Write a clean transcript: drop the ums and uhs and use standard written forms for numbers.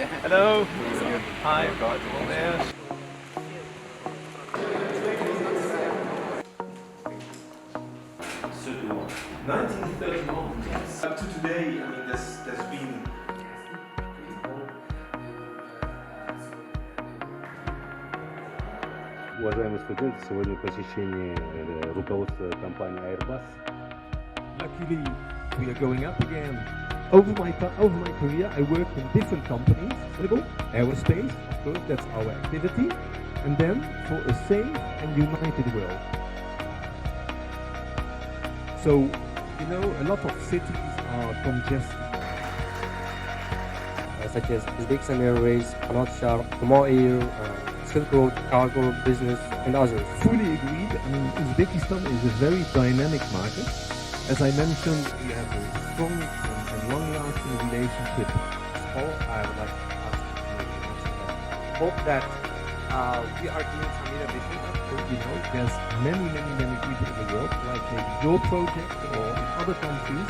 Hello. Hi, God. There. So, 1931, yes. Up to today, I mean, there's been... Уважаемые студенты, сегодня посещение руководства компании Airbus. Luckily, we are going up again. Over my career, I worked in different companies. Aerospace, of course, that's our activity. And then for a safe and united world. So, you know, a lot of cities are congested. Such as Uzbekistan Airways, Qanot Tomorrow Air, Silk Road Cargo Business, and others. Fully agreed. I mean, Uzbekistan is a very dynamic market. As I mentioned, we have a strong and long-lasting relationship. All I would like to ask you, hope that we are doing some innovation. You know, there's many people in the world, like maybe your project or in other countries,